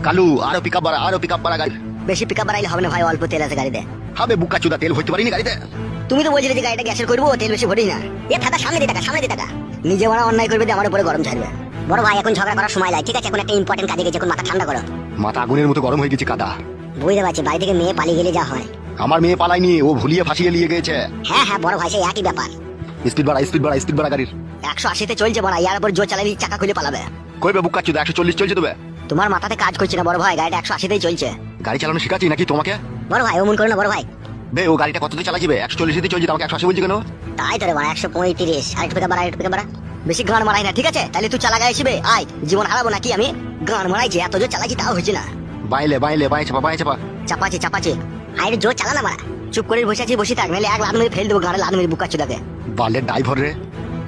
কালু আরো পিকআপ বাড়া গাড়ি। বেশি পিকআপ বাড়াইলে হবে না ভাই, অল্প তেল আছে গাড়িতে। হবে বুকা চুদা, তেল ভরতে পারিনি গাড়িতে। তুমি তো বলছিলে যে গাড়িটা গ্যাসের করবো, তেল বেশি ভরি না। এ দাদা সামনে দিয়ে টাকা, সামনে দিয়ে টাকা। নিজে মারা অন্যায় করবে দিয়ে আমার উপরে গরম ছাড়বে। বড় ভাই এখন ঝগড়া করার সময় নাই, ঠিক আছে? এখন একটা ইম্পর্টেন্ট কাজে গেছে, এখন মাথা ঠান্ডা করো। মাথা আগুনের মতো গরম হয়ে গেছে কাদা। বুঝতে পারছি, বাড়ি থেকে মেয়ে পালিয়ে গেলে যা হয়। আমার মেয়ে পালায়নি, ও ভুলিয়ে ফাঁসিয়ে নিয়ে গেছে। হ্যাঁ হ্যাঁ বড় ভাই, সেই একই ব্যাপার। স্পিড বাড়া গাড়ির। 180-তে চলছে বড়, ইয়ার উপর জোর চালাবি চাকা খুলে পালাবে। কইবে বুকা চুদা 140 চলছে তবে। তোমার মাথাতে কাজ করছে না বড় ভাই, গাড়িটা 180-তেই চলছে। গাড়ি চালানো শিখাচ্ছি নাকি তোমাকে? বড় ভাই অমন করো না বড় ভাই। বে ও গাড়িটা কততে চালাছিবে? 140-তে চলছে, আমাকে 180 বলছি কেন? তাই তো রে বড়, 135। আরেকটু পিকআপ বাড়া, আরেকটু পিকআপ বাড়া। বেশি গান মারাই না, ঠিক আছে? তাহলে তুই চালা গায়ে আসবে, আয় জীবন হারাবো নাকি আমি? গান মারাইছি, এত জোর চালাইছি তাও হয়েছে না। বাইলে বাঁয়ে চাপা। চাপাচ্ছে। আরে জোর চালা না মারা। চুপ করে বসে আছি, বসে থাক, নাহলে এক লাত মেরে ফেল দেবো গাড়ি, লাত মেরে বুকা চুদাকে। বালের ড্রাইভার রে।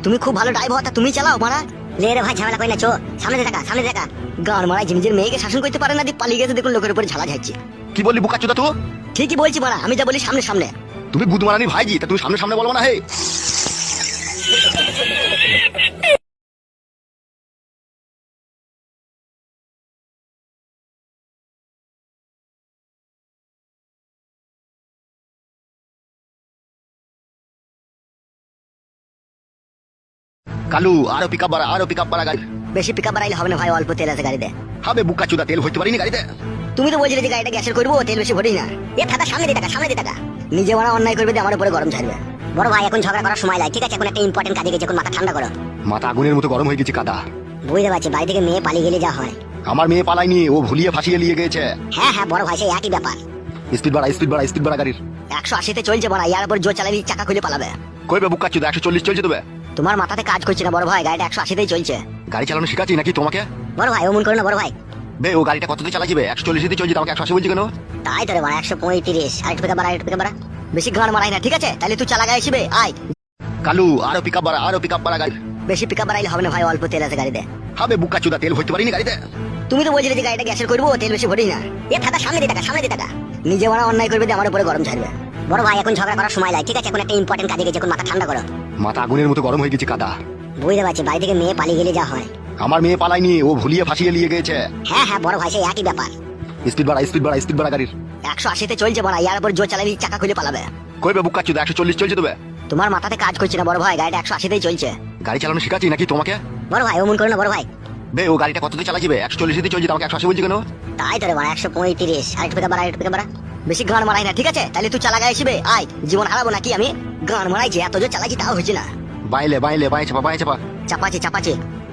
তুমি খুব ভালো ড্রাইভার, তা তুমি চালাও মারা। লে রে ভাই, ঝামেলা করি না, চো সামনে দেখা, সামনে দেখা। গান মারাই নিজের মেয়েকে শাসন করতে পারে না, দিয়ে পালিয়ে গেছে, দেখুন লোকের উপরে ঝালা যাচ্ছে। কি বললি বুকা চুদা তুই? ঠিকই বলছি মারা, আমি যা বলি সামনে সামনে। তুমি বুধমারানি ভাইজি, তা তুমি সামনে বলবো না হে। কালু আরো পিকআপ বাড়া গাড়ি। বেশি পিকআপ বাড়াইলে হবে না ভাই, অল্প তেল আছে গাড়িতে। হবে বুকা চুদা, তেল ভরতে পারিনি গাড়িতে। তুমি তো বলছিলে যে গাড়িটা গ্যাসের করবো, তেল বেশি ভরি না। এ দাদা সামনে দিয়ে টাকা, সামনে দিয়ে টাকা। নিজে মারা অন্যায় করবে দিয়ে আমার উপরে গরম ছাড়বে। বড় ভাই এখন ঝগড়া করার সময় নাই, ঠিক আছে? এখন একটা ইম্পর্টেন্ট কাজে গেছে, এখন মাথা ঠান্ডা করো। মাথা আগুনের মতো গরম হয়ে গেছে কাদা। বুঝতে পারছি, বাড়ি থেকে মেয়ে পালিয়ে গেলে যা হয়। আমার মেয়ে পালায়নি, ও ভুলিয়ে ফাঁসিয়ে নিয়ে গেছে। হ্যাঁ হ্যাঁ বড় ভাই, সেই একই ব্যাপার। স্পিড বাড়া গাড়ির। 180-তে চলছে বড়, ইয়ার উপর জোর চালাবি চাকা খুলে পালাবে। কইবে বুকা চুদা 140 চলছে তবে। তোমার মাথাতে কাজ করছে না বড় ভাই, গাড়িটা 180-তেই চলছে। গাড়ি চালানো শিখাচ্ছি নাকি তোমাকে? বড় ভাই অমন করো না বড় ভাই। বে ও গাড়িটা কততে চালাছিবে? 140-তে চলছে, আমাকে 180 বলছি কেন? তাই তো রে বড়, 135। আরেকটু পিকআপ বাড়া, আরেকটু পিকআপ বাড়া। বেশি গান মারাই না, ঠিক আছে? তাহলে তুই চালা গায়ে আসবে, আয়। কালু আরো পিকআপ বাড়া গাড়ি। বেশি পিকআপ বাড়াইলে হবে না ভাই, অল্প তেল আছে গাড়িতে। হবে বুকা চুদা, তেল ভরতে পারিনি গাড়িতে। তুমি তো বলছিলে যে গাড়িটা গ্যাসের করবো, তেল বেশি ভরি না। এ দাদা সামনে দিয়ে টাকা, সামনে দিয়ে টাকা। নিজে মারা অন্যায় করবে দিয়ে আমার উপরে গরম ছাড়বে। বড় ভাই এখন ঝগড়া করার সময় নাই, ঠিক আছে? এখন একটা ইম্পর্টেন্ট কাজে গেছে, এখন মাথা ঠান্ডা করো। মাথা আগুনের মতো গরম হয়ে গেছে কাদা। বুঝতে পারছি, বাড়ি থেকে মেয়ে পালিয়ে গেলে যা হয়। আমার মেয়ে পালায়নি, ও ভুলিয়ে ফাঁসিয়ে নিয়ে গেছে। হ্যাঁ হ্যাঁ বড় ভাই, সেই একই ব্যাপার। স্পিড বাড়া গাড়ির। 180-তে চলছে বড়, ইয়ার উপর জোর চালাবি চাকা খুলে পালাবে। কইবে বুকা চুদা 140 চলছে তবে। তোমার মাথাতে কাজ করছে না বড় ভাই, গাড়িটা 180-তেই চলছে। গাড়ি চালানো শিখাচ্ছি নাকি তোমাকে? বড় ভাই অমন করো না বড় ভাই। বে ও গাড়িটা কততে চালাছিবে? 140-তে চলছে, আমাকে 180 বলছি কেন? তাই তো রে বড়, 135। আরেকটু পিকআপ বাড়া, আরেকটু পিকআপ বাড়া। বেশি গান মারাই না, ঠিক আছে? তাহলে তুই চালা গায়ে আসবে, আয় জীবন হারাবো নাকি আমি? গান মারাইছি, এত জোর চালাইছি তাও হয়েছে না। বাইলে বাঁয়ে চাপা। চাপাচ্ছে।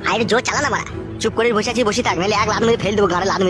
আরে জোর চালা না মারা। চুপ করে বসে আছি, বসে থাক, নাহলে এক লাত মেরে ফেল দেবো গাড়ি, লাত মেরে।